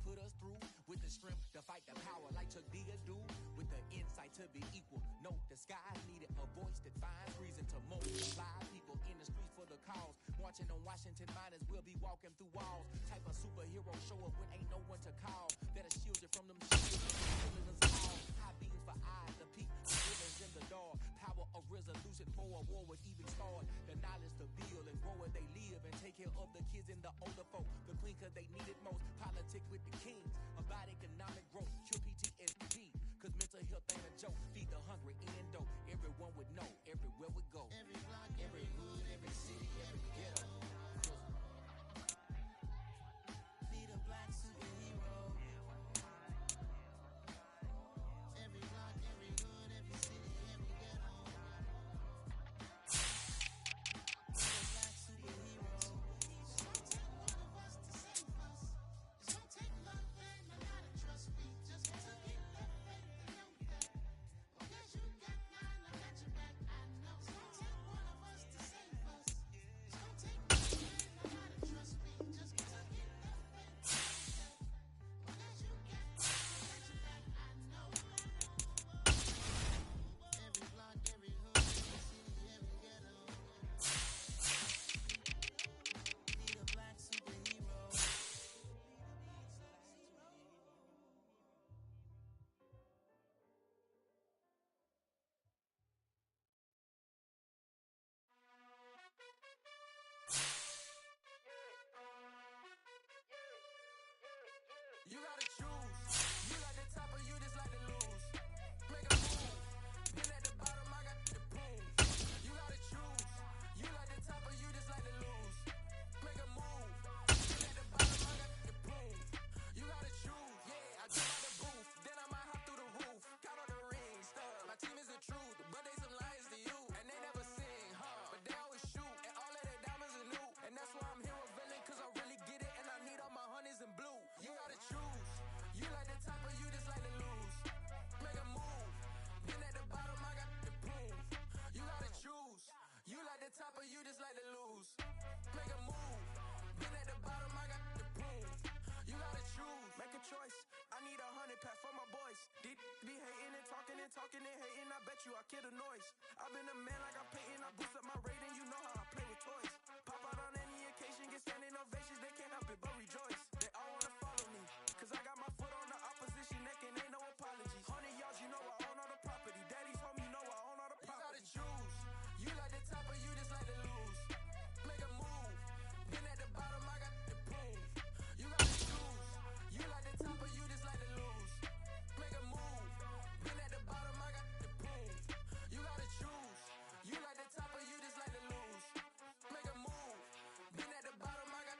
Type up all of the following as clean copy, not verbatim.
put us through with the strength to fight the power like Chuck D do, with the insight to be equal. Note the sky needed a voice that finds reason to multiply people in the streets for the cause. Marching on Washington miners will be walking through walls. Type of superhero show up when ain't no one to call. That'll shield you from them shields killing us all. High beams for eyes, the peak, the villains in the dark. Power of resolution for a war would even start. The knowledge to build and grow where they live and take care of the kids and the older folk. The queen cause they need it most. Politics with the kings about economic growth. Cure PTSD cause mental health ain't a joke. Feed the hungry and dope. Everyone would know everywhere we go. Every block, every hood, every city, every ghetto. Be the black superhero. Every block, every hood, every city, every ghetto. Be the black superhero. It's gonna take one of us to save us. It's gonna take love and a lot of trust. We just got to get that faith and know that. Because you got mine, I got your back. I know. It's gonna take one of us to save us. It's gonna take love and a lot of trust. We just got to get that faith and know that. Because you got mine, I got your back. I know. Every block, every hood, every city, every ghetto. Be the black superhero. You gotta choose. You like the top or you just like to lose. Make a move. Been at the bottom, I got the proof. You gotta choose. You like the top or you just like to lose. Make a move. Been at the bottom, I got the proof. You gotta choose. Yeah, I jump out the booth. Then I might hop through the roof. Count on the rings. My team is the truth, but they some liars to you. And they never sing, but they always shoot. And all of their diamonds are new. And that's why I'm here revealing, cause I really get it. And I need all my honeys in blue. You gotta choose. You like the top or you just like to lose. Make a move. Been at the bottom, I got the proof. You gotta choose. You like the top or you just like to lose. Make a move. Been at the bottom, I got the proof. You gotta choose. Make a choice. I need 100 pack for my boys. Be hating and talking and talking and hating. I bet you I kill the noise. I've been a man like I'm Peyton. I boost up my rating. You know how I play with toys. Pop out on any occasion, get standing ovations. They can't help it but rejoice. They all wanna follow me, cause I got my foot on the opposition neck and ain't no apologies. 100 yards, you know I own all the property. Daddy's home, you know I own all the property. You gotta choose. You like the top or you just like to lose. Make a move. Been at the bottom, I got the proof. You gotta choose. You like the top or you just like to lose. Make a move. Been at the bottom, I got the proof. You gotta choose. You like the top or you just like to lose. Make a move. Been at the bottom, I got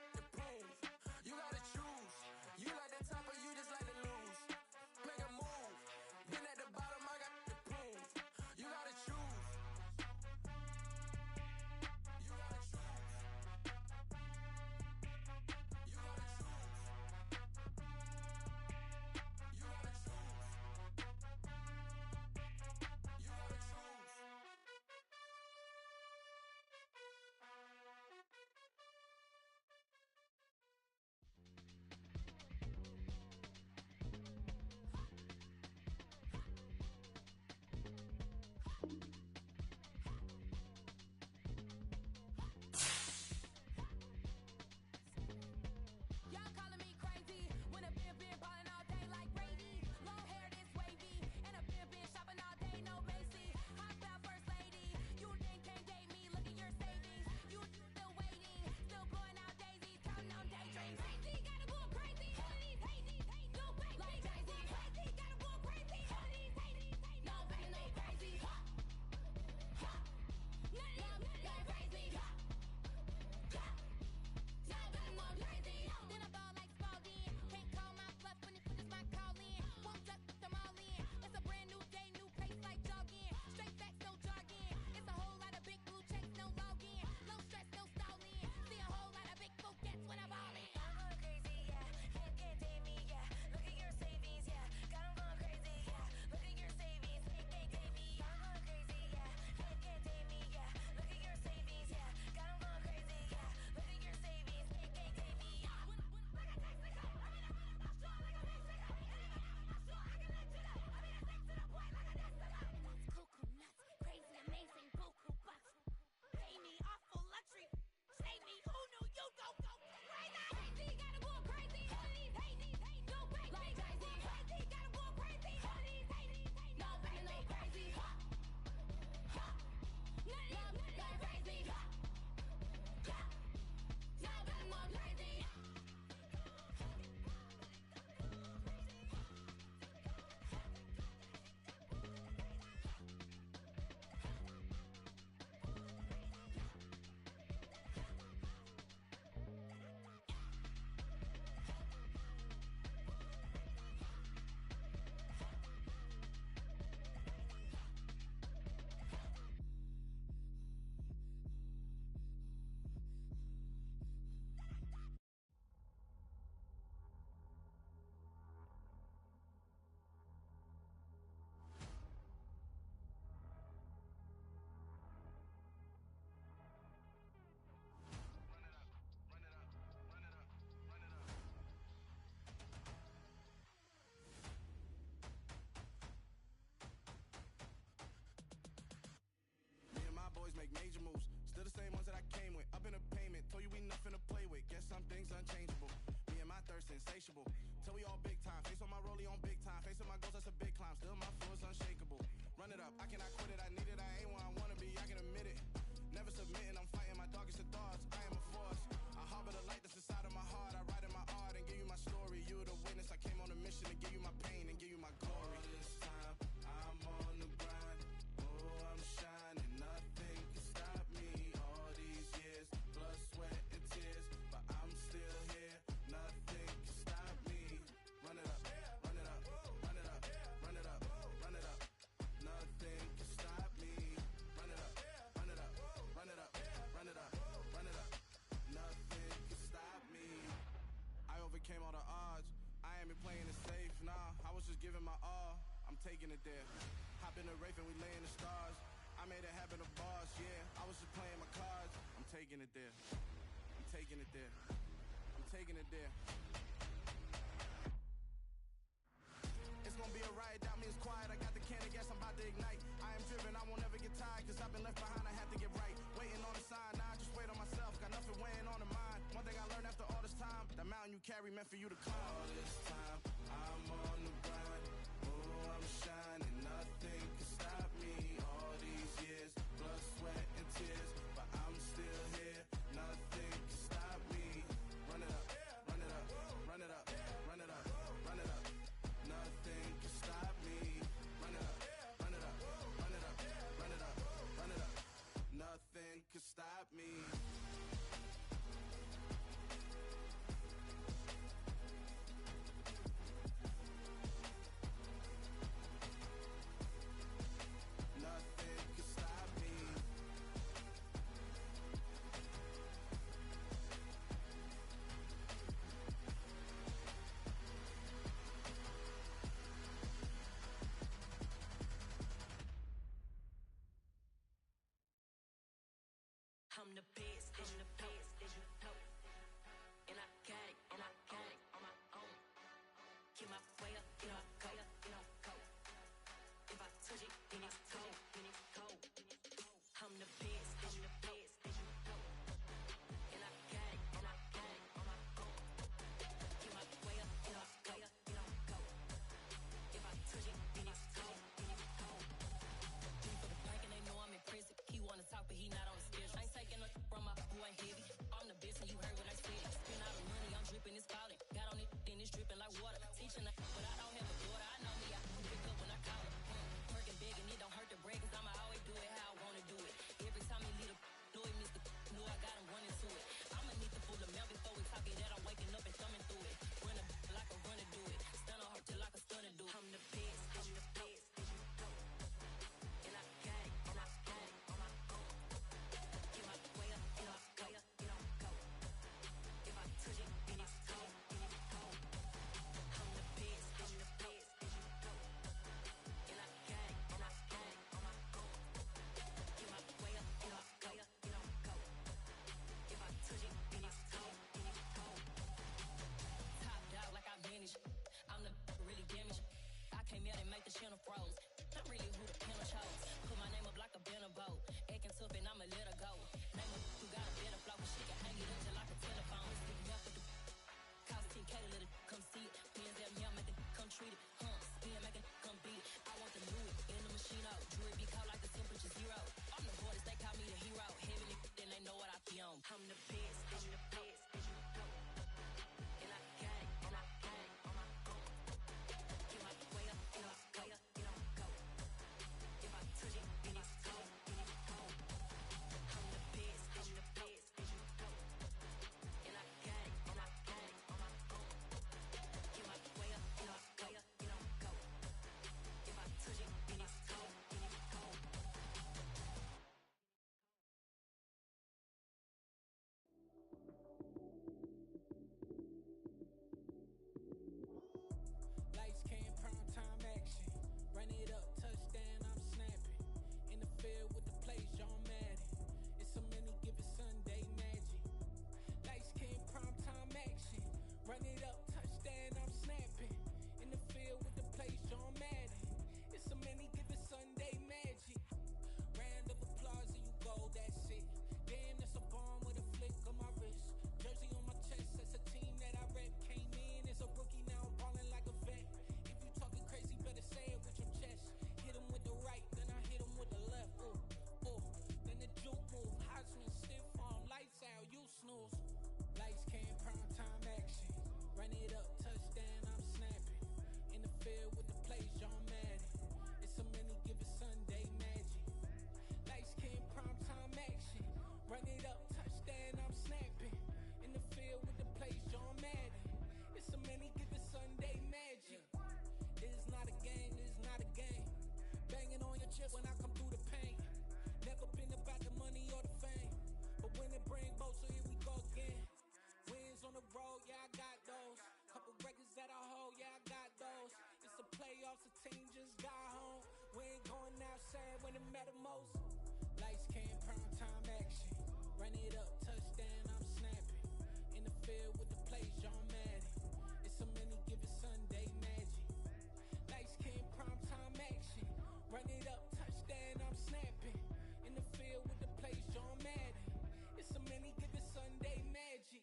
Told you we nothing to play with, guess some things unchangeable. Me and my thirst insatiable. Till we all big time, face on my rollie on big time. Facing my goals, that's a big climb. Still my flow is unshakable. Run it up, I cannot quit it, I need it, I ain't where I wanna be, I can admit it. Never submitting, I'm fighting my darkest of thoughts. I am a force. I harbor the light that's inside of my heart. I write in my art and give you my story. You the witness. I came on a mission to give you my pain and give you my glory. All this time, I'm on the grind. Oh, I'm shining. Nothing can stop me. All these years, blood, sweat, and tears, but I'm still here. Nothing can stop me. Run it up, run it up, run it up, run it up, run it up. Nothing can stop me. Run it up, run it up, run it up, run it up, run it up. Nothing can stop me. I overcame all the odds. I ain't been playing it safe, nah. I was just giving my all. I'm taking it there. Hop in the Wraith and we lay in the stars. I made it happen, the boss, yeah. I was just playing my cards. I'm taking it there. I'm taking it there. I'm taking it there. It's gonna be a riot, doubt me it's quiet. I got the can of gas, I'm about to ignite. I am driven, I won't ever get tired, cause I've been left behind, I have to get right. Waiting on the sign, now I just wait on myself. Got nothing weighing on the mind. One thing I learned after all this time, the mountain you carry meant for you to climb. All this time, I'm on the grind. Oh, I'm shining, nothing can stop me. All these years, blood, sweat, and tears, but I'm still here. Nothing can stop me. Run it up, run it up, run it up, run it up, run it up. Nothing can stop me. Run it up, run it up, run it up, run it up, run it up. Nothing can stop me. Nothing can stop me. I'm the best, as you know, as you know. And I got it, and I got it on my own. Get my way up, get up, go, get up, go. If I touch it, then it's cold, then it's cold. I'm the best, as you know, as you know. And I got it, and I got it on my own. Get my way up, get up, go, get up, go. If I touch it, then it's cold, then it's cold. Deep for the plank and they know I'm impressive. He wanna talk, but he not on the schedule. I ain't taking no from my boy heavy. I'm the best and you win and bring both, so here we go again. Wins on the road, yeah, I got those. Couple records that I hold, yeah, I got those. It's the playoffs, the team just got home. We ain't going outside when it matter most. Lights came, prime time action. Run it up, touchdown, I'm snapping. In the field with the plays, John Madden. It's so many, give it Sunday magic. Lights came, prime time action. Run it up, touchdown, I'm snapping. In the field with the plays, John Madden. It's so many, give it Sunday magic.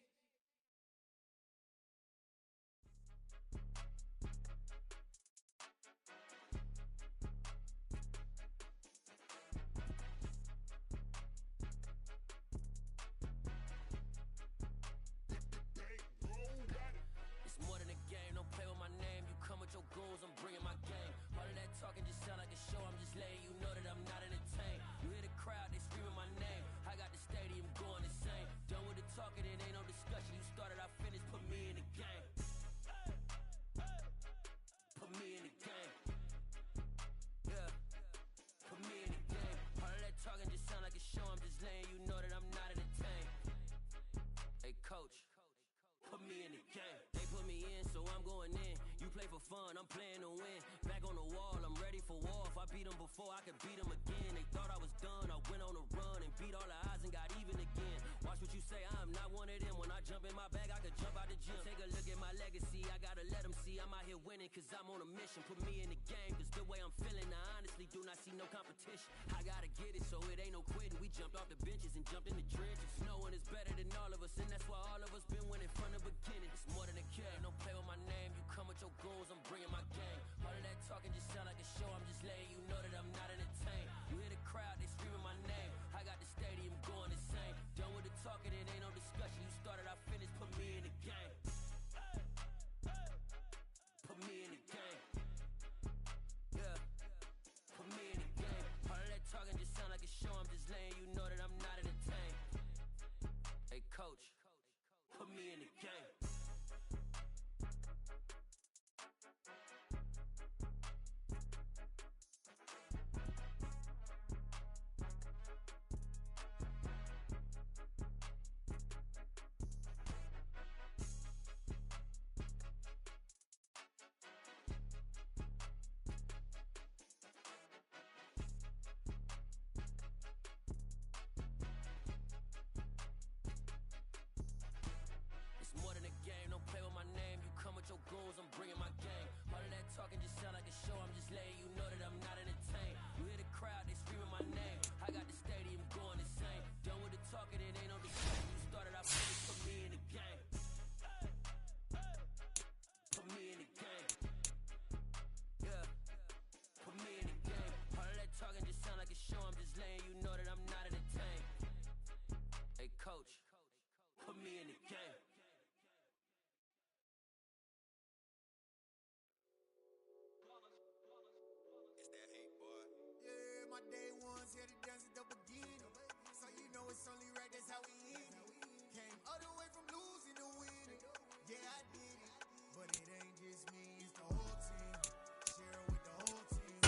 It's more than a game, don't play with my name. You come with your goons, I'm bringing my game. All of that talking just sound like a show, I'm just letting you know that I'm not entertained. You hear the crowd, they screaming my name. I got the stadium going insane. Done with the talking, it ain't no discussion. You started, I finished, put me in the game. Put me in the game. Yeah, put me in the game. All of that talking just sound like a show, I'm just letting you know that I'm not entertained. Hey coach, put me in the game. They put me in, so I'm going in. You play for fun, I'm playing to win. Back on the wall, I'm ready for war. If I beat them before, I could beat them again. They thought I was done, I went on a run and beat all the odds and got even again. Watch what you say, I'm not one of them. When I jump in my bag, I could jump out the gym. Take a look at my legacy, I gotta let them see I'm out here winning, cause I'm on a mission. Put me in the game, cause the way I'm feeling, I honestly do not see no competition. I gotta get it, so it ain't no quitting. We jumped off the benches and jumped in the trenches. No one is better than all of us, and that's why all of us been winning from the beginning. It's more than a game, don't play with my name. You come with your goons, I'm bringing my game. All of that talking just sound like a show, I'm just letting you know that I'm not entertained. You hear the crowd, they screaming my name. I got the stadium going insane. Done with the talking, it ain't no discussion. You started, I finished, put me in the game. Put me in the game. Yeah, put me in the game. All of that talking just sound like a show, I'm just letting you know that I'm not entertained. Hey coach, put me in the game. It's more than a game, don't play with my name. You come with your goons, I'm bringing my game. All of that talking just sound like a show, I'm just letting you know that I'm not entertained. You hear the crowd, they screaming my name. I got the stadium going insane. Done with the talking, it ain't no discussion. You started, I finished, put me in the game. Put me in the game. Yeah, put me in the game. All of that talking just sound like a show, I'm just letting you know that I'm not entertained. Hey coach, put me in the game. It's that hate, boy. Yeah, my day ones here to dance at the beginning. So you know it's only right, that's how we end it. Came all the way from losing to winning. Yeah, I did it. But it ain't just me, it's the whole team. Share it with the whole team.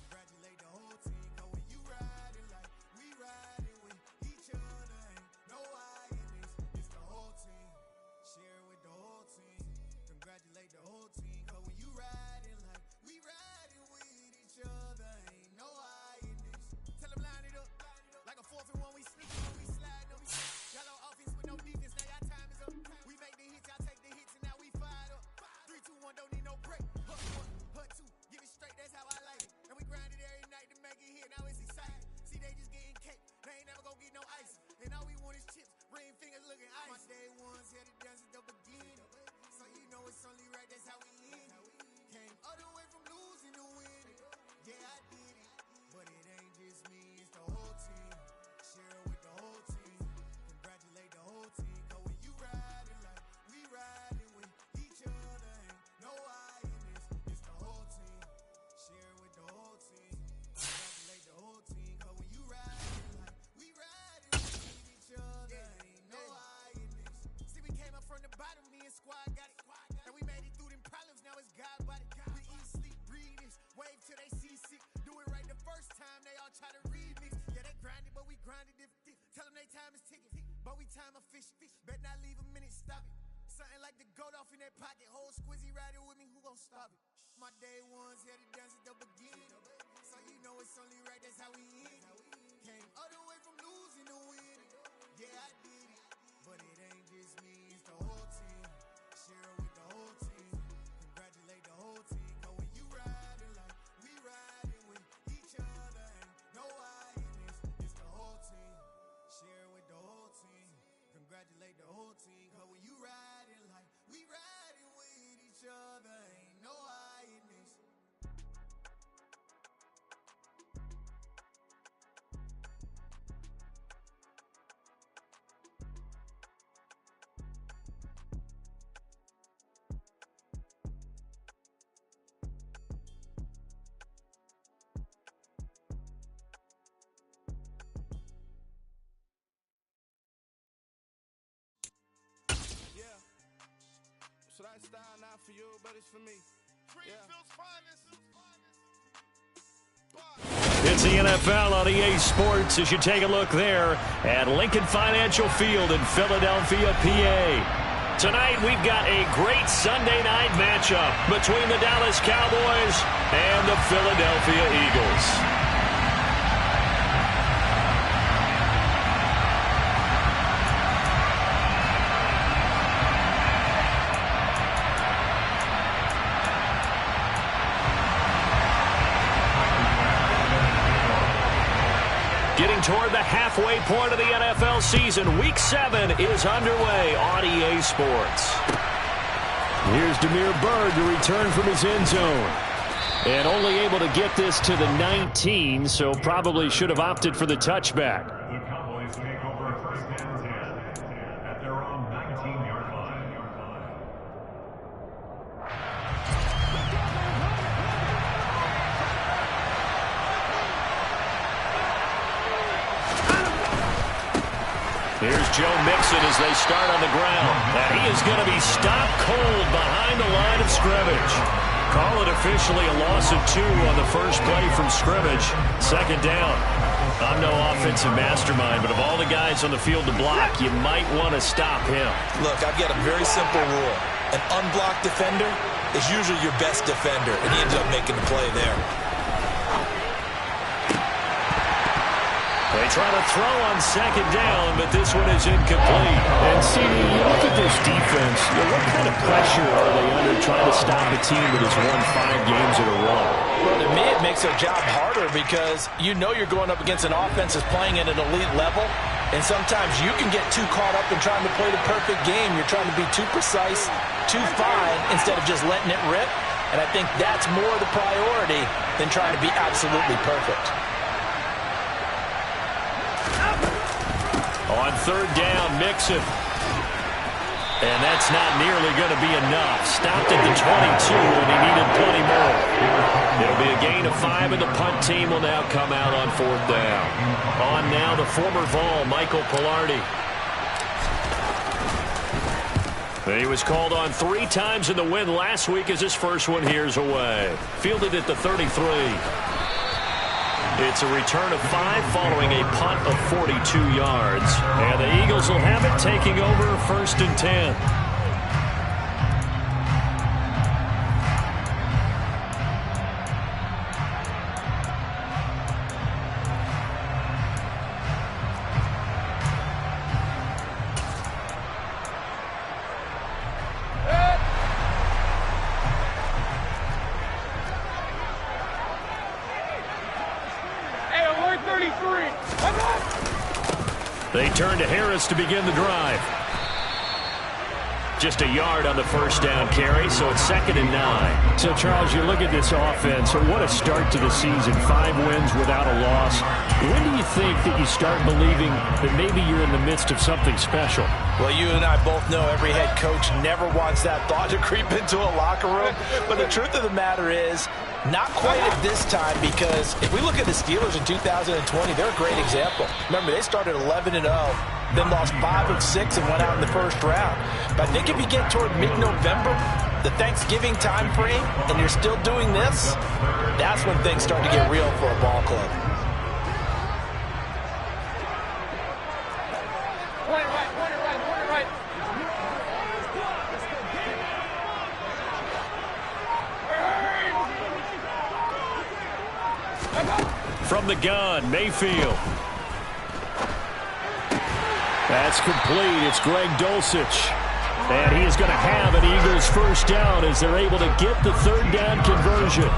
Congratulate the whole team. Cause when you riding like we riding with each other, ain't no I in this. It's the whole team. Share it with the whole team. Congratulate the whole team. Cause when you riding like we riding with each other, ain't no I in this. Tell them line it up. Like a 4th and 1, we sneaking when we slide them. Yellow offense with no defense, now y'all time is up. We make the hits, y'all take the hits, and now we fired up. 3, 2, 1, don't need no pressure. time I fish. Bet not leave a minute, stop it. Something like the goat off in that pocket. Whole squizzy riding with me, who gon' stop it? My day ones here to dance at the beginning. So you know it's only right, that's how we end. Came all the way from losing to winning. Yeah, I did it. But it ain't just me, it's the whole team. Share it with the whole team. Congratulate the whole team. Cause when you riding like we riding with each other, ain't no I in this. It's the whole team. Share it with the whole team. Congratulate the whole team. Cause when you riding like we riding with each other, ain't no I in this. Yeah. Should I style not for you, but it's for me? Greenfield's finest. It's the NFL on EA Sports as you take a look there at Lincoln Financial Field in Philadelphia, PA. Tonight we've got a great Sunday night matchup between the Dallas Cowboys and the Philadelphia Eagles. Getting toward the halfway point of the NFL season, Week 7 is underway on EA Sports. Here's Damiere Byrd to return from his end zone. And only able to get this to the 19, so probably should have opted for the touchback. The Cowboys take over first and 10 at their own 19-yard line. Here's Joe Mixon as they start on the ground. And he is going to be stopped cold behind the line of scrimmage. Call it officially a loss of 2 on the first play from scrimmage. Second down. I'm no offensive mastermind, but of all the guys on the field to block, you might want to stop him. Look, I've got a very simple rule. An unblocked defender is usually your best defender, and he ended up making the play there. They try to throw on second down, but this one is incomplete. And CD, you look at this defense, what kind of pressure are they under trying to stop a team that has won 5 games in a row? Well, to me, it makes their job harder because you know you're going up against an offense that's playing at an elite level, and sometimes you can get too caught up in trying to play the perfect game. You're trying to be too precise, too fine, instead of just letting it rip. And I think that's more the priority than trying to be absolutely perfect. On third down, Mixon. And that's not nearly going to be enough. Stopped at the 22, and he needed plenty more. It'll be a gain of 5, and the punt team will now come out on fourth down. On now, the former Vol, Michael Pilardi. He was called on 3 times in the win last week as his first one here's away. Fielded at the 33. It's a return of 5 following a punt of 42 yards. And the Eagles will have it taking over first and 10. They turn to Harris to begin the drive. Just a yard on the first down carry, so it's 2nd and 9. So, Charles, you look at this offense, what a start to the season. 5 wins without a loss. When do you think that you start believing that maybe you're in the midst of something special? Well, you and I both know every head coach never wants that thought to creep into a locker room. But the truth of the matter is, not quite at this time, because if we look at the Steelers in 2020, they're a great example. Remember, they started 11-0, then lost 5 of 6 and went out in the first round. But I think if you get toward mid-November, the Thanksgiving time frame, and you're still doing this, that's when things start to get real for a ball club. From the gun, Mayfield. That's complete. It's Greg Dulcich. And he is going to have an Eagles first down as they're able to get the third down conversion.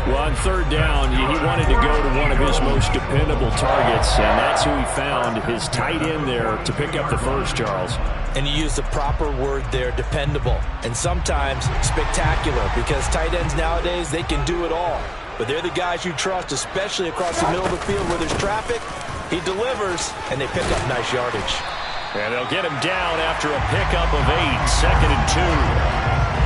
Well, on third down, he wanted to go to one of his most dependable targets, and that's who he found, his tight end there, to pick up the first, Charles. And you use the proper word there, dependable, and sometimes spectacular, because tight ends nowadays, they can do it all. But they're the guys you trust, especially across the middle of the field where there's traffic. He delivers, and they pick up nice yardage. And they'll get him down after a pickup of 8, 2nd and 2.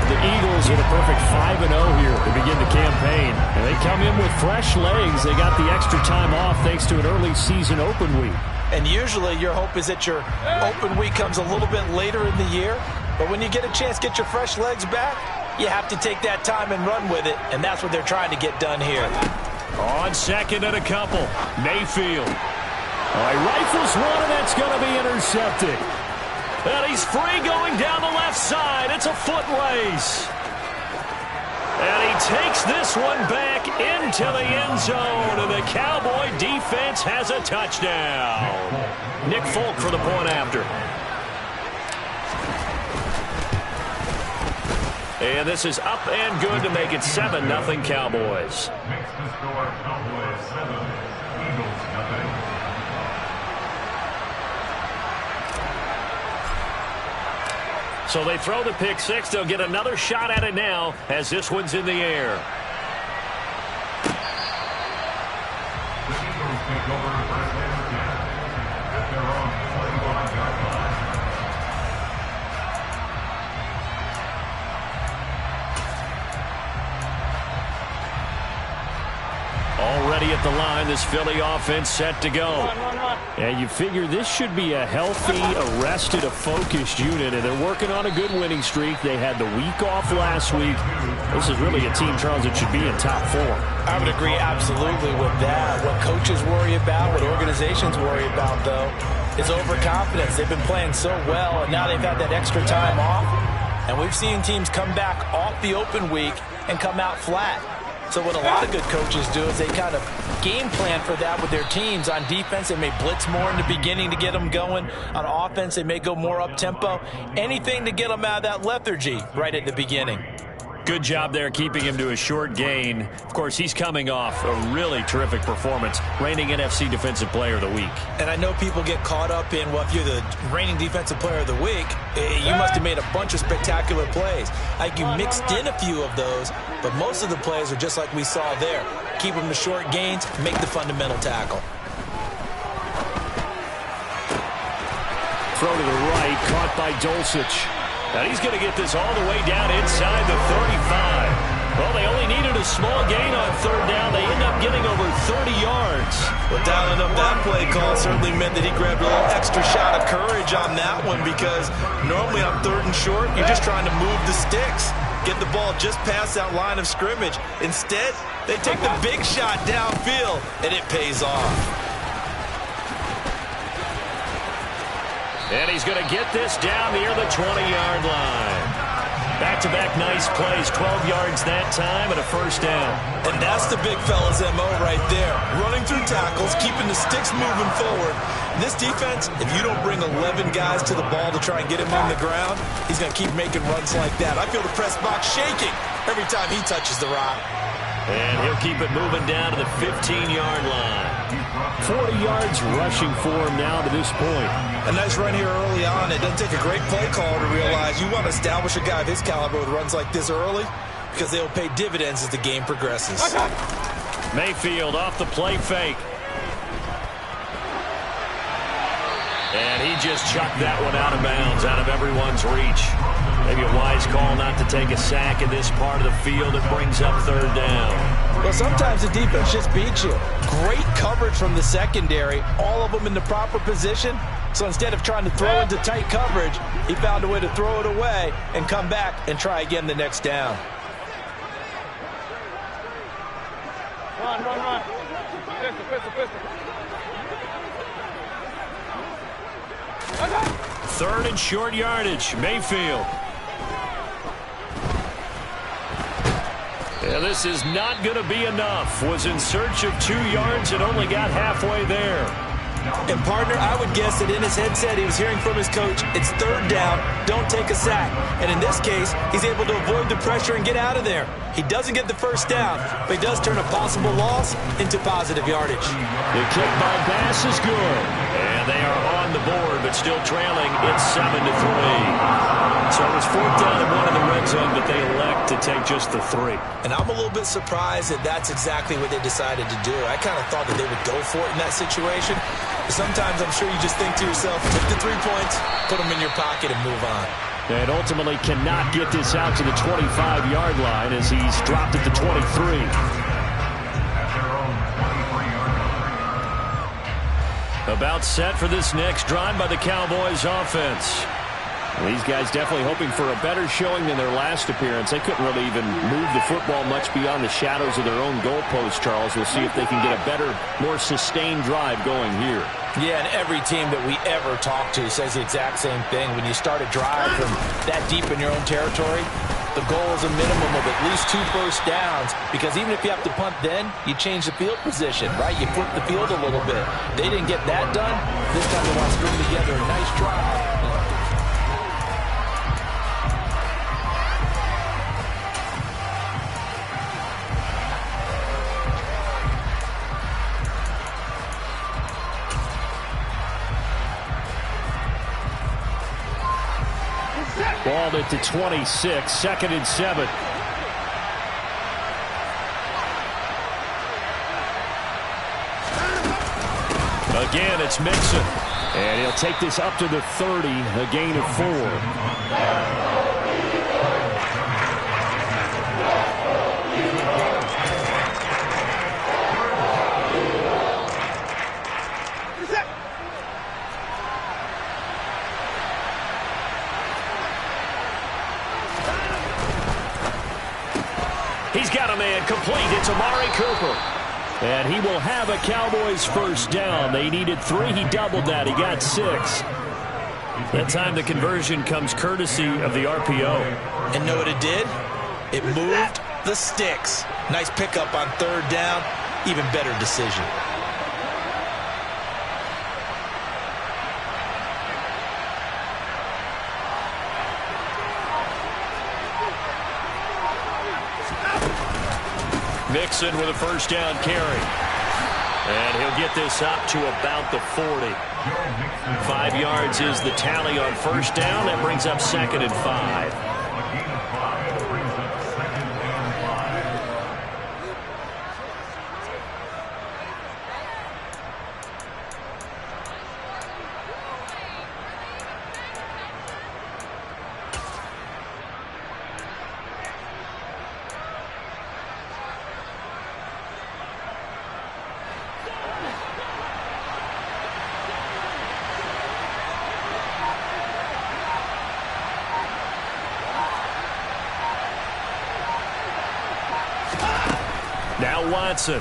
The Eagles with a perfect 5-0 here to begin the campaign. And they come in with fresh legs. They got the extra time off thanks to an early season open week. And usually your hope is that your open week comes a little bit later in the year. But when you get a chance to get your fresh legs back, you have to take that time and run with it. And that's what they're trying to get done here. On 2nd and a couple, Mayfield. He rifles one, and that's going to be intercepted. And he's free going down the left side. It's a foot race. And he takes this one back into the end zone, and the Cowboy defense has a touchdown. Nick Folk for the point after. And this is up and good to make it 7-0 Cowboys. Makes the score Cowboys 7, Eagles nothing. So they throw the pick six. They'll get another shot at it now as this one's in the air. The Eagles take over first and 10 at their own 41-yard line. Already at the line, this Philly offense set to go. And you figure this should be a healthy, arrested, a focused unit, and they're working on a good winning streak. They had the week off last week. This is really a team, Charles, that should be in top 4. I would agree absolutely with that. What coaches worry about, what organizations worry about, though, is overconfidence. They've been playing so well, and now they've had that extra time off. And we've seen teams come back off the open week and come out flat. So what a lot of good coaches do is they kind of game plan for that with their teams. On defense, they may blitz more in the beginning to get them going. On offense, they may go more up-tempo. Anything to get them out of that lethargy right at the beginning. Good job there keeping him to a short gain. Of course, he's coming off a really terrific performance, reigning NFC Defensive Player of the Week. And I know people get caught up in, well, if you're the reigning Defensive Player of the Week, you must have made a bunch of spectacular plays. Like you mixed in a few of those, but most of the plays are just like we saw there. Keep them to short gains, make the fundamental tackle. Throw to the right, caught by Dulcich. And he's going to get this all the way down inside the 35. Well, they only needed a small gain on third down. They end up getting over 30 yards. Well, dialing up that play call certainly meant that he grabbed a little extra shot of courage on that one, because normally on 3rd and short, you're just trying to move the sticks, get the ball just past that line of scrimmage. Instead, they take the big shot downfield, and it pays off. And he's going to get this down near the 20-yard line. Back-to-back nice plays, 12 yards that time and a first down. And that's the big fella's MO right there. Running through tackles, keeping the sticks moving forward. This defense, if you don't bring 11 guys to the ball to try and get him on the ground, he's going to keep making runs like that. I feel the press box shaking every time he touches the rock. And he'll keep it moving down to the 15-yard line. 40 yards rushing for him now to this point. A nice run here early on. It doesn't take a great play call to realize you want to establish a guy of his caliber with runs like this early, because they'll pay dividends as the game progresses. Mayfield off the play fake. And he just chucked that one out of bounds, out of everyone's reach. Maybe a wise call not to take a sack in this part of the field. It brings up third down. Well, sometimes the defense just beats you. Great coverage from the secondary, all of them in the proper position. So instead of trying to throw into tight coverage, he found a way to throw it away and come back and try again the next down. Run. Third and short yardage, Mayfield. And And this is not going to be enough. Was in search of 2 yards and only got halfway there. And, partner, I would guess that in his headset he was hearing from his coach, it's 3rd down, don't take a sack. And in this case, he's able to avoid the pressure and get out of there. He doesn't get the 1st down, but he does turn a possible loss into positive yardage. The kick by Bass is good. And they are on the board, but still trailing. It's 7-3. So it was 4th down and 1 in the red zone, but they elect to take just the 3. And I'm a little bit surprised that that's exactly what they decided to do. I kind of thought that they would go for it in that situation. But sometimes I'm sure you just think to yourself, take the 3 points, put them in your pocket, and move on. And ultimately cannot get this out to the 25-yard line as he's dropped at the 23. About set for this next drive by the Cowboys offense. These guys definitely hoping for a better showing than their last appearance. They couldn't really even move the football much beyond the shadows of their own goalpost, Charles. We'll see if they can get a better, more sustained drive going here. Yeah, and every team that we ever talk to says the exact same thing. When you start a drive from that deep in your own territory, the goal is a minimum of at least 2 first downs, because even if you have to punt then, you change the field position, right? You flip the field a little bit. They didn't get that done. This time they want to string together a nice drive. Balled at the 26, 2nd and 7. Again, it's Mixon. And he'll take this up to the 30, a gain of 4. He's got a man complete. It's Amari Cooper. And he will have a Cowboys 1st down. They needed 3. He doubled that. He got 6. That time the conversion comes courtesy of the RPO. And know what it did? It moved the sticks. Nice pickup on 3rd down. Even better decision. Mixon with a 1st down carry. And he'll get this up to about the 40. 5 yards is the tally on 1st down. That brings up 2nd and 5. Now Watson.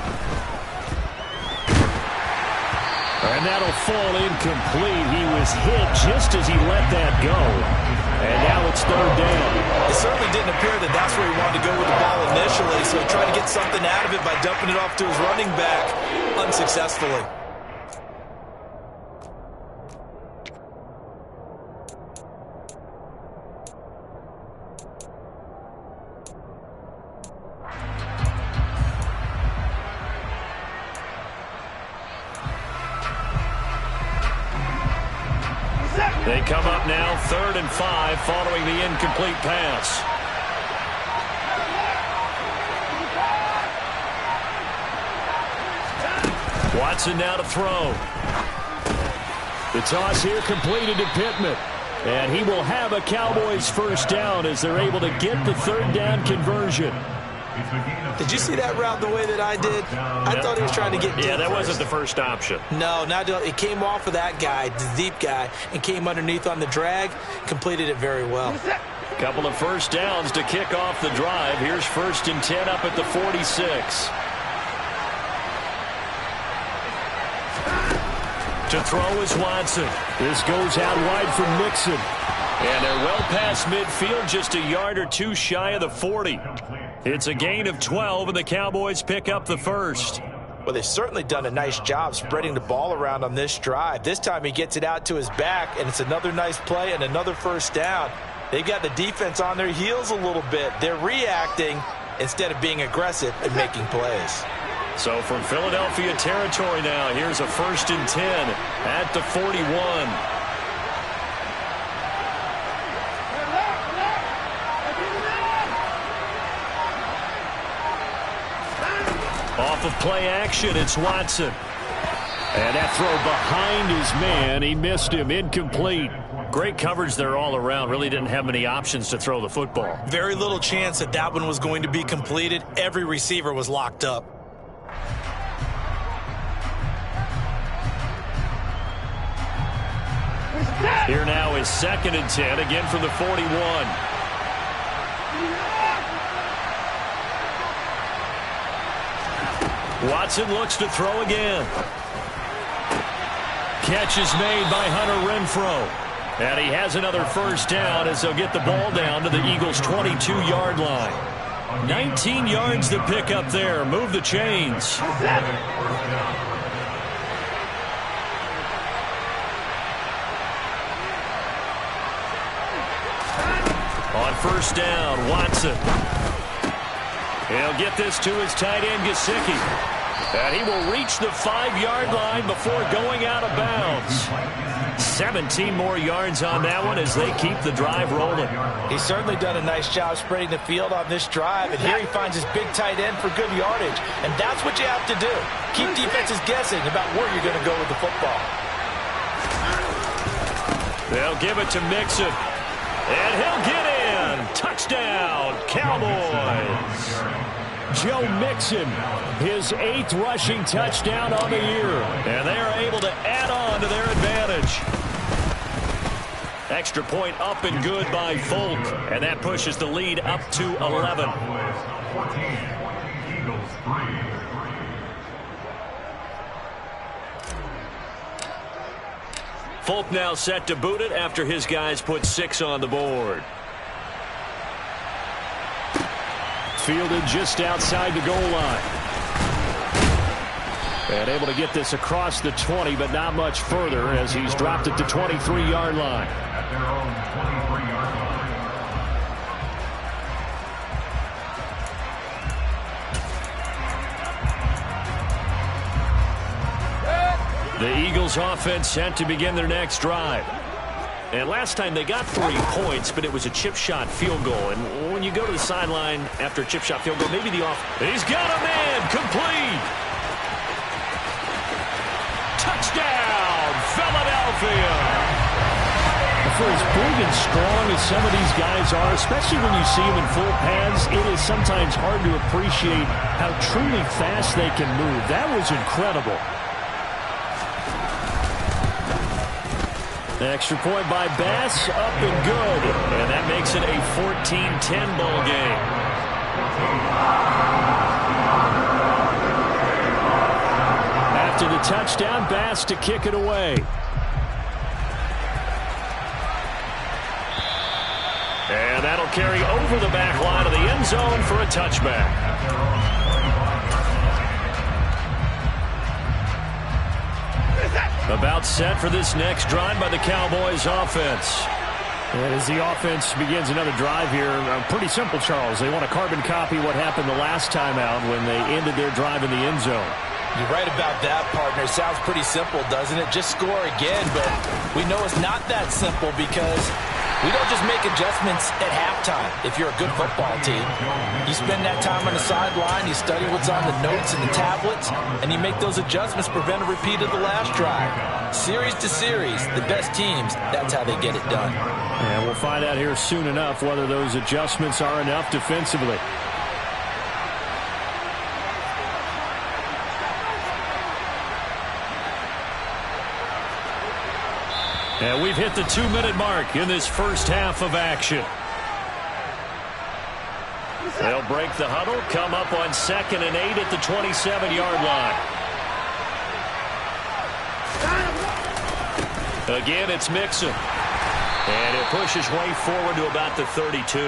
And that'll fall incomplete. He was hit just as he let that go. And now it's 3rd down. It certainly didn't appear that that's where he wanted to go with the ball initially, so he tried to get something out of it by dumping it off to his running back unsuccessfully. They come up now 3rd and 5 following the incomplete pass. Watson now to throw. The toss here completed to Pittman. And he will have a Cowboys 1st down as they're able to get the 3rd down conversion. Did you see that route the way that I did? I thought he was trying to get deep. Yeah, that first. wasn't the first option. No, it came off of that guy, the deep guy, and came underneath on the drag, completed it very well. Couple of 1st downs to kick off the drive. Here's 1st and 10 up at the 46. To throw is Watson. This goes out wide from Mixon. And they're well past midfield, just a yard or 2 shy of the 40. It's a gain of 12, and the Cowboys pick up the first. Well, they've certainly done a nice job spreading the ball around on this drive. This time he gets it out to his back, and it's another nice play and another first down. They've got the defense on their heels a little bit. They're reacting instead of being aggressive and making plays. So from Philadelphia territory now, here's a 1st and 10 at the 41. Off of play action, it's Watson. And that throw behind his man, he missed him, incomplete. Great coverage there all around. Really didn't have many options to throw the football. Very little chance that that one was going to be completed. Every receiver was locked up. Here now is 2nd and 10, again from the 41. Watson looks to throw again. Catch is made by Hunter Renfrow. And he has another first down as they'll get the ball down to the Eagles' 22-yard line. 19 yards to pick up there. Move the chains. On first down, Watson. He'll get this to his tight end, Gesicki. And he will reach the 5-yard line before going out of bounds. 17 more yards on that one as they keep the drive rolling. He's certainly done a nice job spreading the field on this drive, and here he finds his big tight end for good yardage. And that's what you have to do. Keep defenses guessing about where you're going to go with the football. They'll give it to Mixon. And he'll get in. Touchdown, Cowboys. Joe Mixon, his 8th rushing touchdown on the year. And they are able to add on to their advantage. Extra point up and good by Folk. And that pushes the lead up to 11. Folk now set to boot it after his guys put 6 on the board. Fielded just outside the goal line. And able to get this across the 20, but not much further as he's dropped it to 23-yard line. At their own 23-yard line. The Eagles offense set to begin their next drive. And last time they got 3 points, but it was a chip shot field goal. And when you go to the sideline after a chip shot field goal, maybe the he's got a man, complete. Touchdown, Philadelphia. For as big and strong as some of these guys are, especially when you see them in full pads, it is sometimes hard to appreciate how truly fast they can move. That was incredible. Extra point by Bass, up and good. And that makes it a 14-10 ball game. After the touchdown, Bass to kick it away. And that'll carry over the back line of the end zone for a touchback. About set for this next drive by the Cowboys offense. And as the offense begins another drive here, pretty simple, Charles. They want to carbon copy what happened the last time out when they ended their drive in the end zone. You're right about that, partner. Sounds pretty simple, doesn't it? Just score again, but we know it's not that simple because we don't just make adjustments at halftime if you're a good football team. You spend that time on the sideline, you study what's on the notes and the tablets, and you make those adjustments to prevent a repeat of the last drive. Series to series, the best teams, that's how they get it done. And we'll find out here soon enough whether those adjustments are enough defensively. And we've hit the 2-minute mark in this first half of action. They'll break the huddle, come up on 2nd and 8 at the 27-yard line. Again, it's Mixon. And it pushes way forward to about the 32.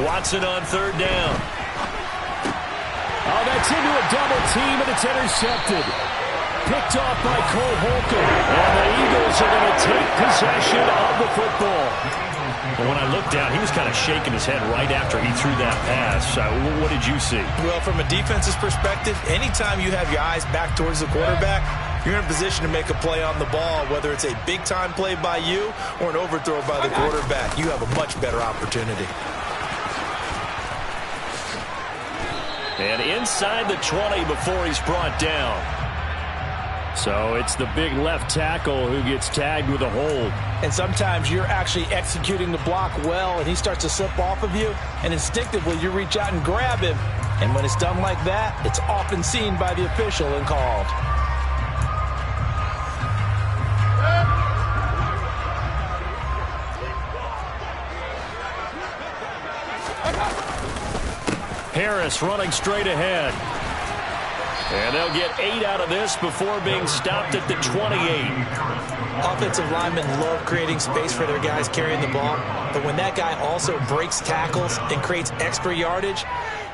Watson on third down. Oh, that's into a double team, and it's intercepted. Picked off by Cole Holcomb. And the Eagles are going to take possession of the football. But when I looked down, he was kind of shaking his head right after he threw that pass. What did you see? Well, from a defense's perspective, anytime you have your eyes back towards the quarterback, you're in a position to make a play on the ball, whether it's a big-time play by you or an overthrow by the quarterback. You have a much better opportunity. And inside the 20 before he's brought down. So it's the big left tackle who gets tagged with a hold. And sometimes you're actually executing the block well, and he starts to slip off of you, and instinctively you reach out and grab him. And when it's done like that, it's often seen by the official and called. Harris running straight ahead. And they'll get 8 out of this before being stopped at the 28. Offensive linemen love creating space for their guys carrying the ball, but when that guy also breaks tackles and creates extra yardage,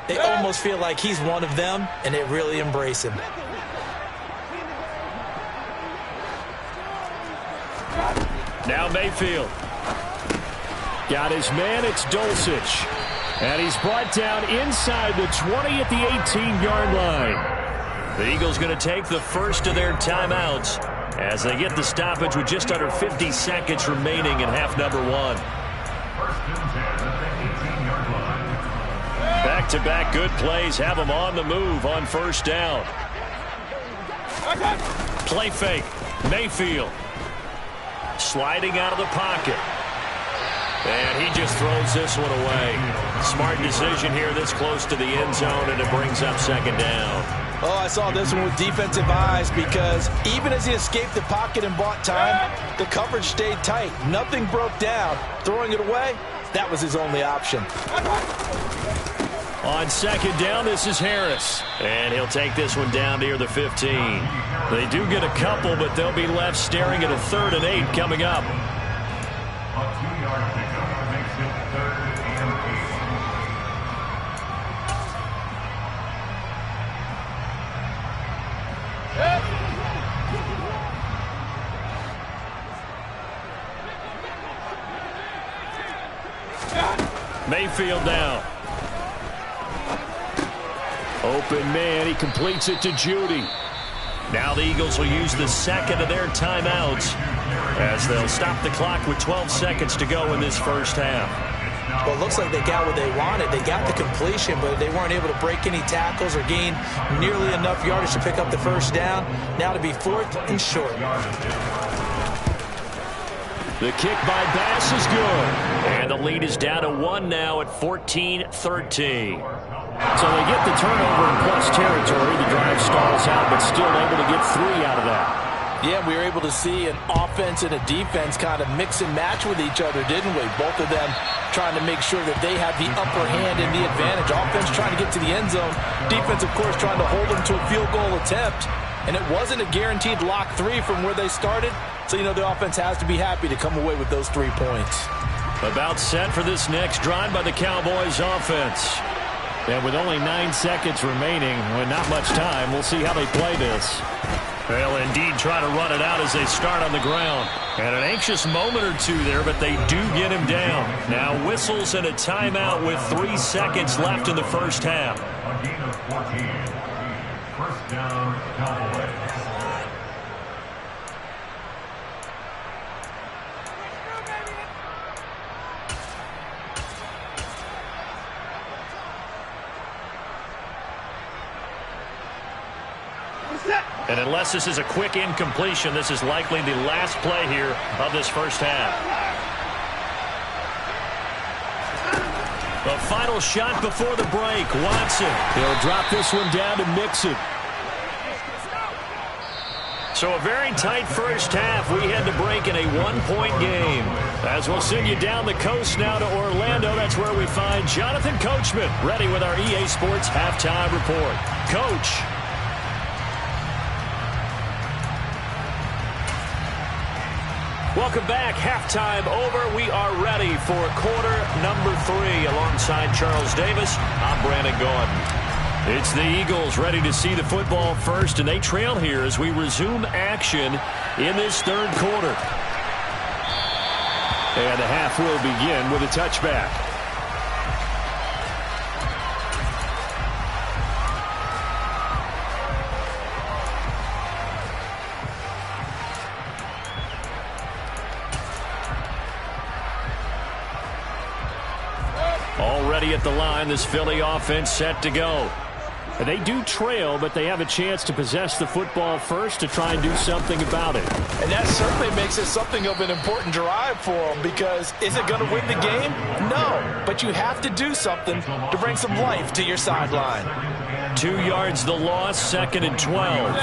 they almost feel like he's one of them, and they really embrace him. Now Mayfield. Got his man, it's Dulcich. And he's brought down inside the 20 at the 18-yard line. The Eagles going to take the first of their timeouts as they get the stoppage with just under 50 seconds remaining in half number 1. Back-to-back good plays have them on the move on first down. Play fake. Mayfield. Sliding out of the pocket. And he just throws this one away. Smart decision here this close to the end zone, and it brings up second down. Oh, I saw this one with defensive eyes because even as he escaped the pocket and bought time, the coverage stayed tight. Nothing broke down. Throwing it away, that was his only option. On second down, this is Harris. And he'll take this one down near the 15. They do get a couple, but they'll be left staring at a 3rd and 8 coming up. A 2-yard pickup makes it 3rd and 8. Mayfield down. Open man, he completes it to Judy. Now the Eagles will use the second of their timeouts as they'll stop the clock with 12 seconds to go in this first half. Well, it looks like they got what they wanted. They got the completion, but they weren't able to break any tackles or gain nearly enough yardage to pick up the first down. Now to be 4th and short. The kick by Bass is good. And the lead is down to 1 now at 14-13. So they get the turnover in plus territory. The drive stalls out, but still able to get 3 out of that. Yeah, we were able to see an offense and a defense kind of mix and match with each other, didn't we? Both of them trying to make sure that they have the upper hand and the advantage. Offense trying to get to the end zone. Defense, of course, trying to hold them to a field goal attempt. And it wasn't a guaranteed lock 3 from where they started. So, you know, the offense has to be happy to come away with those 3 points. About set for this next drive by the Cowboys offense. And with only 9 seconds remaining, with not much time, we'll see how they play this. They'll indeed try to run it out as they start on the ground. And an anxious moment or two there, but they do get him down. Now whistles and a timeout with 3 seconds left in the first half. A gain of 14. First down, Cowboys. And unless this is a quick incompletion, this is likely the last play here of this first half. The final shot before the break. Watson. He'll drop this one down to Mixon. So a very tight first half. We had to break in a one-point game. As we'll send you down the coast now to Orlando, that's where we find Jonathan Coachman, ready with our EA Sports Halftime Report. Coach. Welcome back. Halftime over. We are ready for quarter number 3. Alongside Charles Davis, I'm Brandon Gordon. It's the Eagles ready to see the football first, and they trail here as we resume action in this third quarter. And the half will begin with a touchback. Already at the line, this Philly offense set to go. And they do trail, but they have a chance to possess the football first to try and do something about it. And that certainly makes it something of an important drive for them, because is it going to win the game? No, but you have to do something to bring some life to your sideline. 2 yards the loss, 2nd and 12.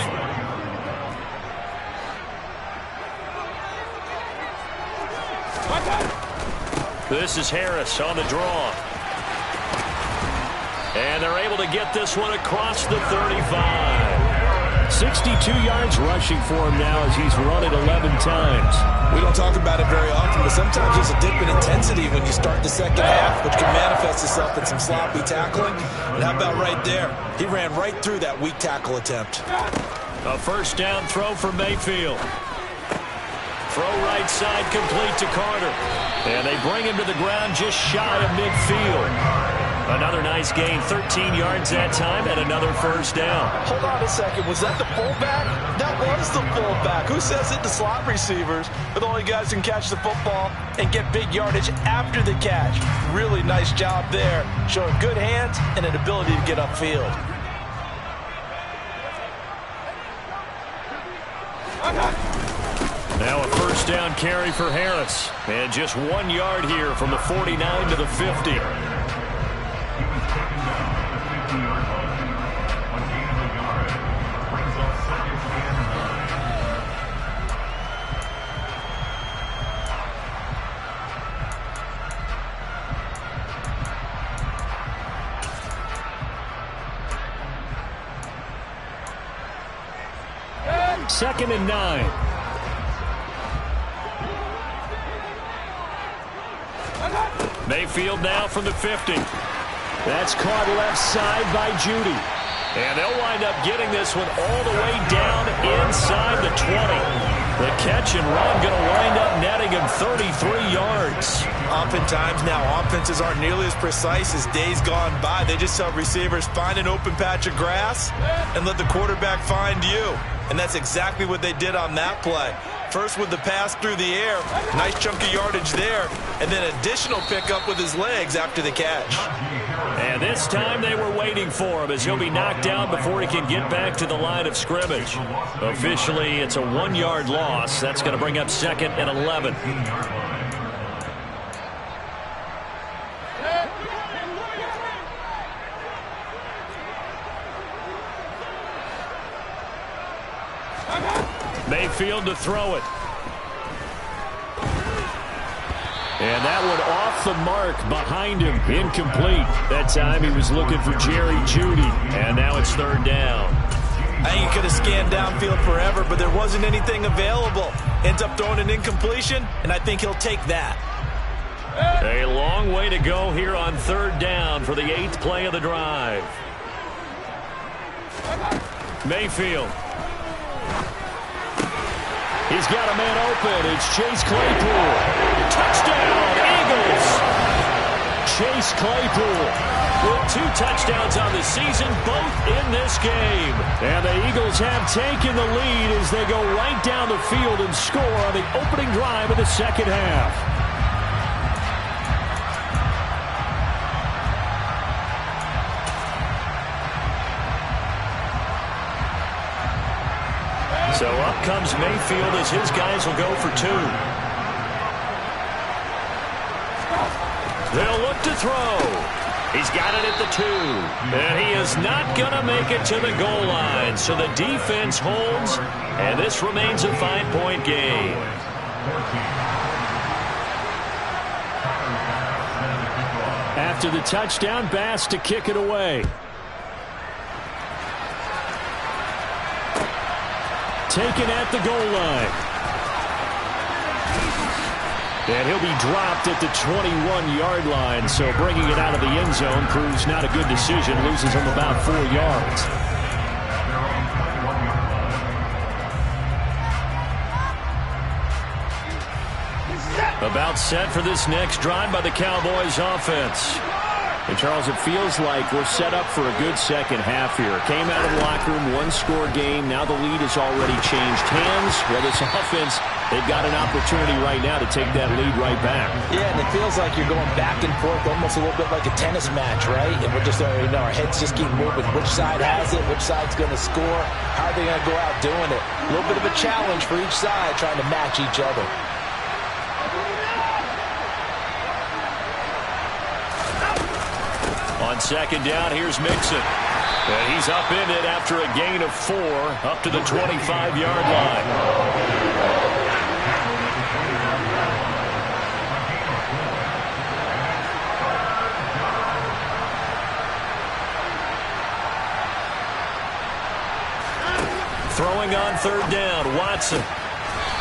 This is Harris on the draw. And they're able to get this one across the 35. 62 yards rushing for him now as he's run it 11 times. We don't talk about it very often, but sometimes there's a dip in intensity when you start the second half, which can manifest itself in some sloppy tackling. And how about right there? He ran right through that weak tackle attempt. A first down throw for Mayfield. Throw right side complete to Carter. And they bring him to the ground just shy of midfield. Another nice gain, 13 yards that time, and another first down. Hold on a second. Was that the fullback? That was the fullback. Who says it? The slot receivers are the only guys who can catch the football and get big yardage after the catch. Really nice job there, showing good hands and an ability to get upfield. Now a first down carry for Harris. And just 1 yard here from the 49 to the 50. Second and 9. Mayfield now from the 50. That's caught left side by Judy. And they'll wind up getting this one all the way down inside the 20. The catch and run going to wind up netting him 33 yards. Oftentimes now, offenses aren't nearly as precise as days gone by. They just tell receivers, find an open patch of grass and let the quarterback find you. And that's exactly what they did on that play. First with the pass through the air, nice chunk of yardage there, and then additional pickup with his legs after the catch. And this time they were waiting for him as he'll be knocked down before he can get back to the line of scrimmage. Officially, it's a 1 yard loss. That's going to bring up 2nd and 11. Mayfield to throw it. And that one off the mark behind him. Incomplete. That time he was looking for Jerry Jeudy. And now it's 3rd down. I think he could have scanned downfield forever, but there wasn't anything available. Ends up throwing an incompletion, and I think he'll take that. A long way to go here on 3rd down for the 8th play of the drive. Mayfield. He's got a man open. It's Chase Claypool. Touchdown, Eagles. Chase Claypool with 2 touchdowns on the season, both in this game. And the Eagles have taken the lead as they go right down the field and score on the opening drive of the second half. So up comes Mayfield as his guys will go for 2. They'll look to to throw. He's got it at the 2. And he is not going to make it to the goal line. So the defense holds, and this remains a 5-point game. After the touchdown, Bass to kick it away. Taken at the goal line. And he'll be dropped at the 21-yard line, so bringing it out of the end zone proves not a good decision. Loses him about 4 yards. About set for this next drive by the Cowboys offense. And Charles, it feels like we're set up for a good second half here. Came out of the locker room, one-score game. Now the lead has already changed hands. Well, this offense, they've got an opportunity right now to take that lead right back. Yeah, and it feels like you're going back and forth, almost a little bit like a tennis match, right? And we're just, our heads just keep moving. Which side has it? Which side's going to score? How are they going to go out doing it? A little bit of a challenge for each side, trying to match each other. On second down, here's Mixon. And he's up in it after a gain of 4, up to the 25-yard line. Throwing on third down, Watson.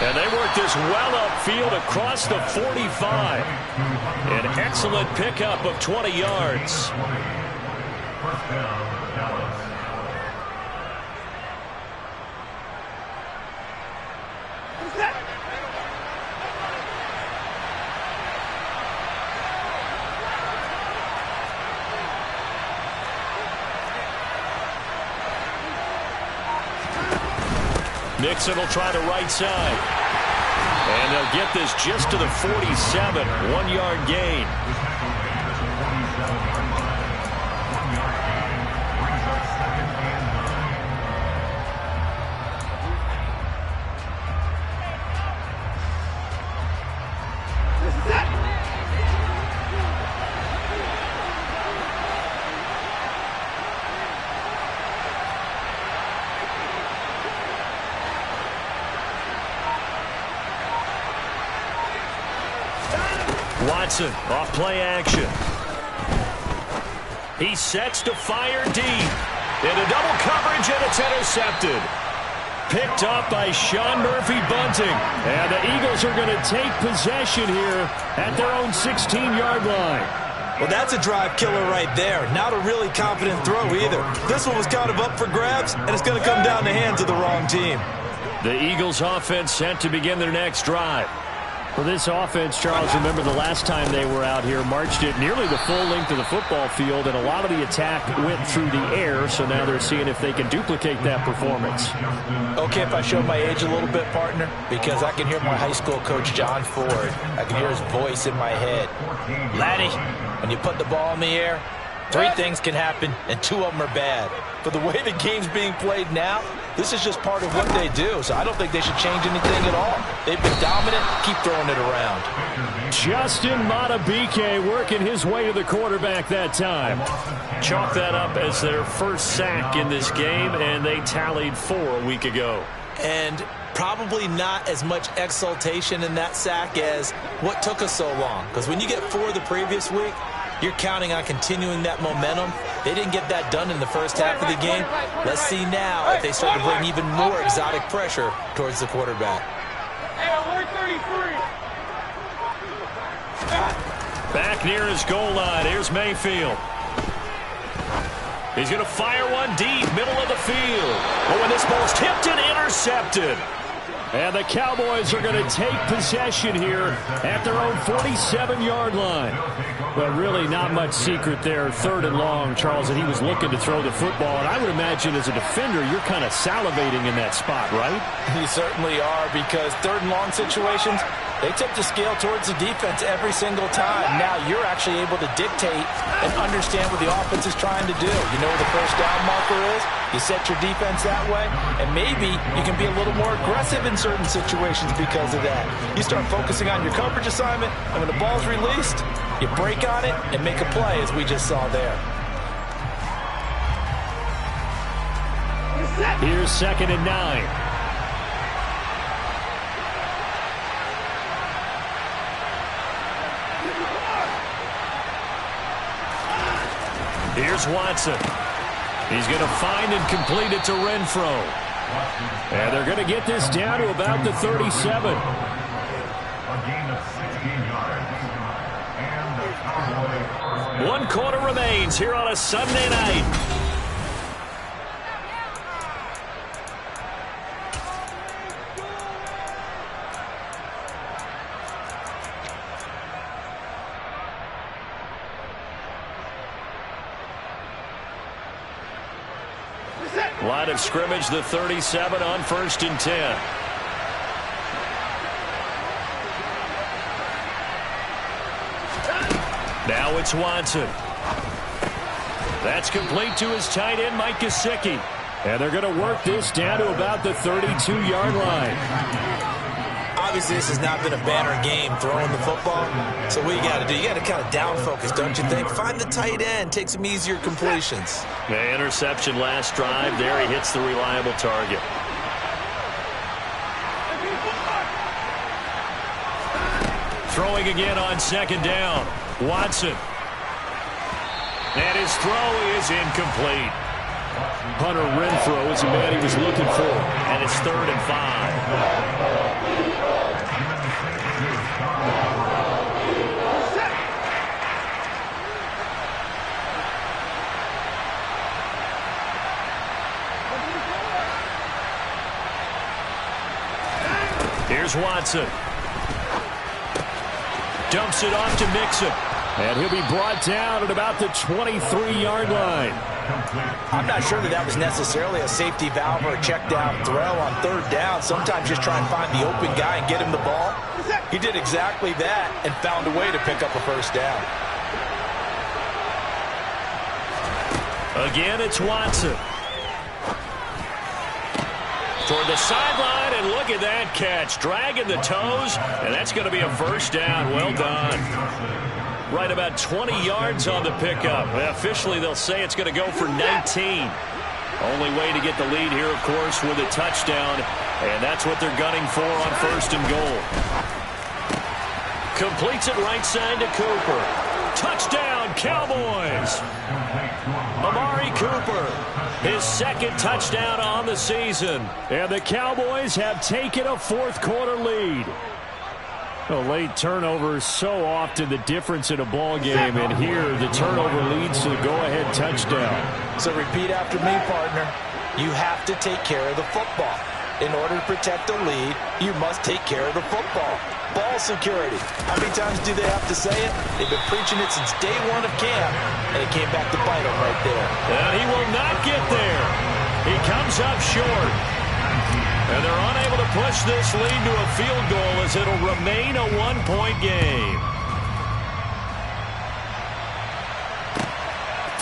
And they work this well upfield across the 45. An excellent pickup of 20 yards. First down, Dallas. Mixon will try the right side. And they'll get this just to the 47. 1-yard gain. Watson off play action. He sets to fire deep. Into double coverage, and it's intercepted. Picked up by Sean Murphy-Bunting. And the Eagles are going to take possession here at their own 16-yard line. Well, that's a drive killer right there. Not a really confident throw either. This one was kind of up for grabs, and it's going to come down the hands of the wrong team. The Eagles offense set to begin their next drive. For this offense, Charles, remember the last time they were out here, marched it nearly the full length of the football field, and a lot of the attack went through the air, so now they're seeing if they can duplicate that performance. Okay, if I show my age a little bit, partner, because I can hear my high school coach, John Ford. I can hear his voice in my head. Laddie, when you put the ball in the air, 3 things can happen, and 2 of them are bad. But the way the game's being played now, this is just part of what they do, so I don't think they should change anything at all. They've been dominant. Keep throwing it around. Justin Matabike working his way to the quarterback that time. Chalk that up as their first sack in this game, and they tallied 4 a week ago. And probably not as much exultation in that sack as what took us so long. Because when you get 4 the previous week, you're counting on continuing that momentum. They didn't get that done in the first half of the game. Let's see now if they start to bring even more exotic pressure towards the quarterback. Back near his goal line. Here's Mayfield. He's going to fire one deep, middle of the field. Oh, and this ball's tipped and intercepted. And the Cowboys are going to take possession here at their own 47-yard line. But really not much secret there. 3rd and long, Charles, and he was looking to throw the football. And I would imagine as a defender, you're kind of salivating in that spot, right? You certainly are, because 3rd and long situations, they tip the scale towards the defense every single time. Now you're actually able to dictate and understand what the offense is trying to do. You know where the first down marker is. You set your defense that way, and maybe you can be a little more aggressive in certain situations because of that. You start focusing on your coverage assignment, and when the ball's released, You break on it and make a play, as we just saw there. Here's 2nd and 9. Here's Watson. He's going to find and complete it to Renfro. And they're going to get this down to about the 37. A gain of 16 yards. And the Cowboys. 1 quarter remains here on a Sunday night. Line of scrimmage, the 37 on 1st and 10. Now it's Watson. That's complete to his tight end, Mike Gesicki. And they're going to work this down to about the 32-yard line. Obviously, this has not been a banner game throwing the football. So what you got to do, you got to kind of down focus, don't you think? Find the tight end, take some easier completions. The interception last drive. There he hits the reliable target. Throwing again on 2nd down. Watson. And his throw is incomplete. Hunter Renfro is the man he was looking for. And it's 3rd and 5. Here's Watson. Dumps it off to Mixon. And he'll be brought down at about the 23-yard line. I'm not sure that was necessarily a safety valve or a check down throw on 3rd down. Sometimes just try and find the open guy and get him the ball. He did exactly that and found a way to pick up a 1st down. Again, it's Watson. Toward the sideline, and look at that catch. Dragging the toes, and that's going to be a 1st down. Well done. Right about 20 yards on the pickup. Officially, they'll say it's going to go for 19. Only way to get the lead here, of course, with a touchdown, and that's what they're gunning for on 1st and goal. Completes it right side to Cooper. Touchdown, Cowboys! Amari Cooper, his 2nd touchdown on the season. And the Cowboys have taken a 4th quarter lead. A late turnover is so often the difference in a ball game, and here the turnover leads to the go-ahead touchdown. So repeat after me, partner. You have to take care of the football. In order to protect the lead, you must take care of the football. Ball security. How many times do they have to say it? They've been preaching it since day 1 of camp, and it came back to bite them right there. And he will not get there. He comes up short. And they're unable to push this lead to a field goal as it'll remain a 1-point game.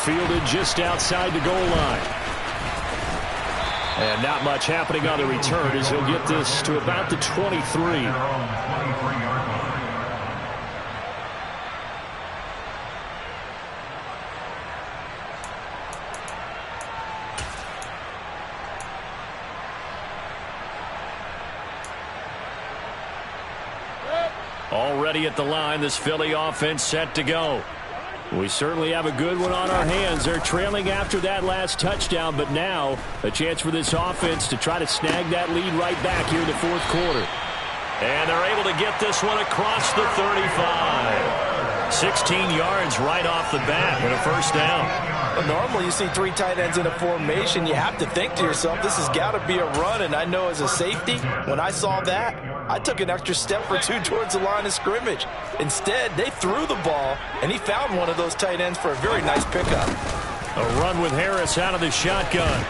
Fielded just outside the goal line. And not much happening on the return as he'll get this to about the 23. Already at the line, this Philly offense set to go. We certainly have a good one on our hands. They're trailing after that last touchdown, but now a chance for this offense to try to snag that lead right back here in the 4th quarter. And they're able to get this one across the 35. 16 yards right off the bat and a 1st down. Well, normally you see 3 tight ends in a formation. You have to think to yourself, this has got to be a run. And I know as a safety, when I saw that, I took an extra step or 2 towards the line of scrimmage. Instead, they threw the ball, and he found one of those tight ends for a very nice pickup. A run with Harris out of the shotgun.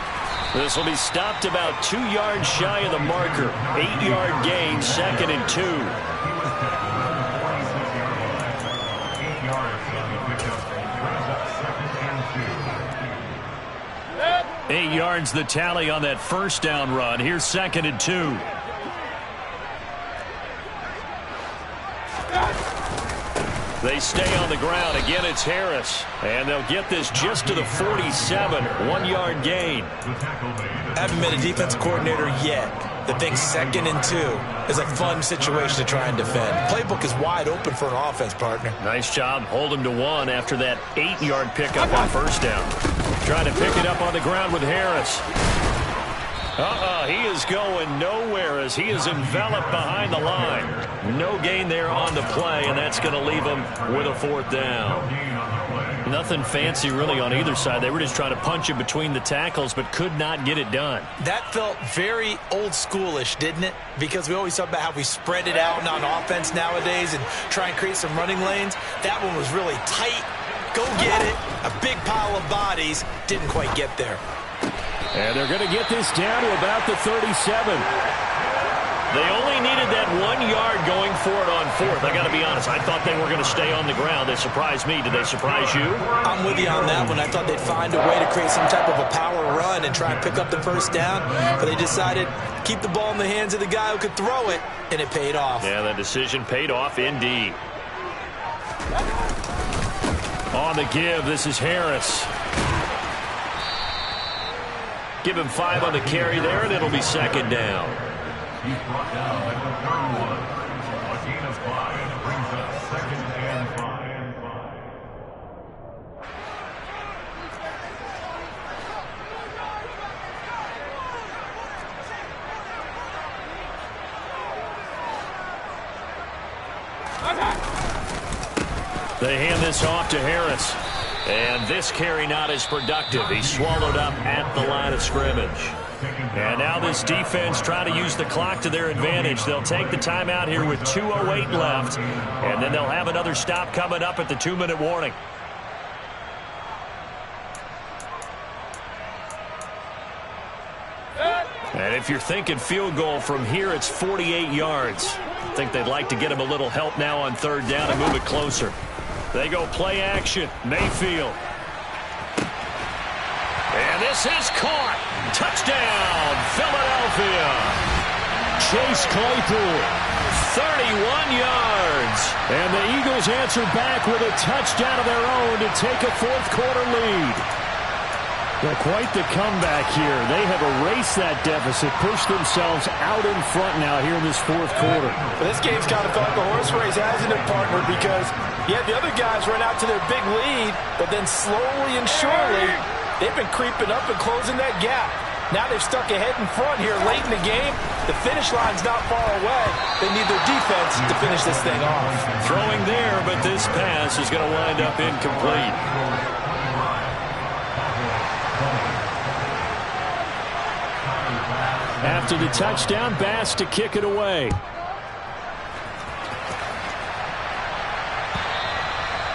This will be stopped about 2 yards shy of the marker. 8-yard gain, 2nd and 2. 8 yards the tally on that 1st down run. Here's 2nd and 2. They stay on the ground. Again, it's Harris. And they'll get this just to the 47, 1-yard gain. Haven't been a defense coordinator yet that thinks 2nd and 2 is a fun situation to try and defend. Playbook is wide open for an offense, partner. Nice job. Hold him to 1 after that 8-yard pickup on first down. Trying to pick it up on the ground with Harris. He is going nowhere as he is enveloped behind the line. No gain there on the play, and that's going to leave him with a 4th down. Nothing fancy really on either side. They were just trying to punch it between the tackles, but could not get it done. That felt very old schoolish, didn't it? Because we always talk about how we spread it out on offense nowadays and try and create some running lanes. That one was really tight. Go get it. A big pile of bodies. Didn't quite get there. And they're going to get this down to about the 37. They only needed that 1 yard going for it on 4th. I got to be honest, I thought they were going to stay on the ground. They surprised me. Did they surprise you? I'm with you on that one. I thought they'd find a way to create some type of a power run and try and pick up the first down, but they decided to keep the ball in the hands of the guy who could throw it, and it paid off. Yeah, that decision paid off indeed. On the give, this is Harris. Give him 5 on the carry there, and it'll be 2nd down. He's brought down at the 31. A gain of 5 brings up 2nd and 5. They hand this off to Harris. And this carry not as productive. He's swallowed up at the line of scrimmage. And now this defense trying to use the clock to their advantage. They'll take the timeout here with 2:08 left. And then they'll have another stop coming up at the 2-minute warning. And if you're thinking field goal from here, it's 48 yards. I think they'd like to get him a little help now on 3rd down and move it closer. They go play action. Mayfield. And this is caught. Touchdown, Philadelphia. Chase Claypool, 31 yards. And the Eagles answer back with a touchdown of their own to take a 4th-quarter lead. Well, quite the comeback here. They have erased that deficit, pushed themselves out in front now here in this 4th quarter. Well, this game's kind of felt like a horse race, hasn't it, partner? Because, yeah, the other guys run out to their big lead, but then slowly and surely, they've been creeping up and closing that gap. Now they've stuck ahead in front here late in the game. The finish line's not far away. They need their defense to finish this thing off. Throwing there, but this pass is going to wind up incomplete. After the touchdown, Bass to kick it away.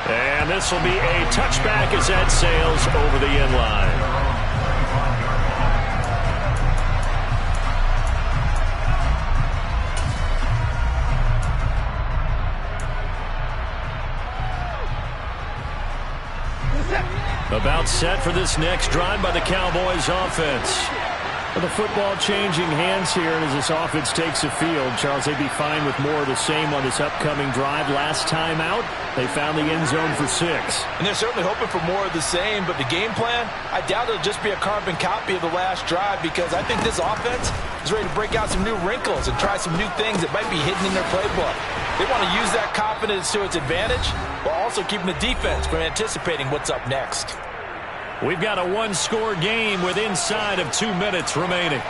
And this will be a touchback as that sails over the end line. About set for this next drive by the Cowboys offense. Well, the football changing hands here, and as this offense takes the field, Charles, they'd be fine with more of the same on this upcoming drive. Last time out, they found the end zone for 6. And they're certainly hoping for more of the same, but the game plan, I doubt it'll just be a carbon copy of the last drive, because I think this offense is ready to break out some new wrinkles and try some new things that might be hidden in their playbook. They want to use that confidence to its advantage, while also keeping the defense from anticipating what's up next. We've got a 1-score game with inside of 2 minutes remaining.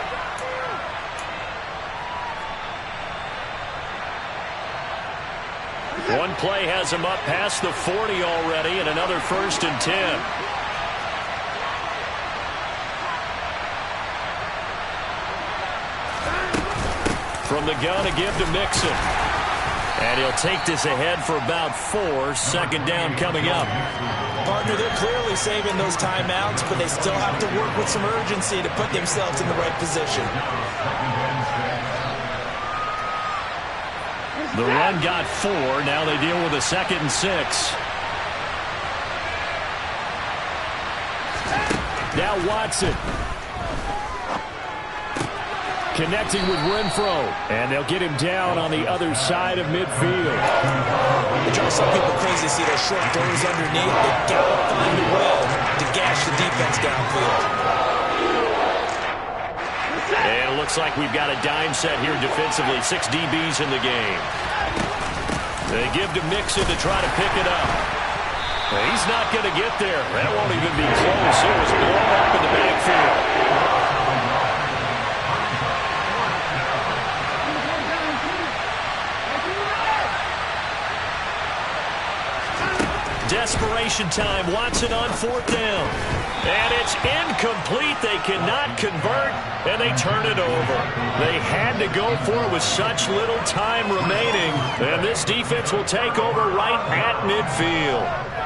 One play has him up past the 40 already, and another 1st and 10. From the gun, a give to Mixon. And he'll take this ahead for about 4. 2nd down coming up. Partner, they're clearly saving those timeouts, but they still have to work with some urgency to put themselves in the right position. The run got 4. Now they deal with a 2nd and 6. Now Watson. connecting with Renfro. And they'll get him down on the other side of midfield. It drives some people crazy to see those short throws underneath. They gotta find a way to gash the defense downfield. And it looks like we've got a dime set here defensively. 6 DBs in the game. They give to Mixon to try to pick it up. He's not going to get there. That won't even be close. It was blown up in the backfield. Desperation time. Watson on 4th down. And it's incomplete. They cannot convert, and they turn it over. They had to go for it with such little time remaining. And this defense will take over right at midfield.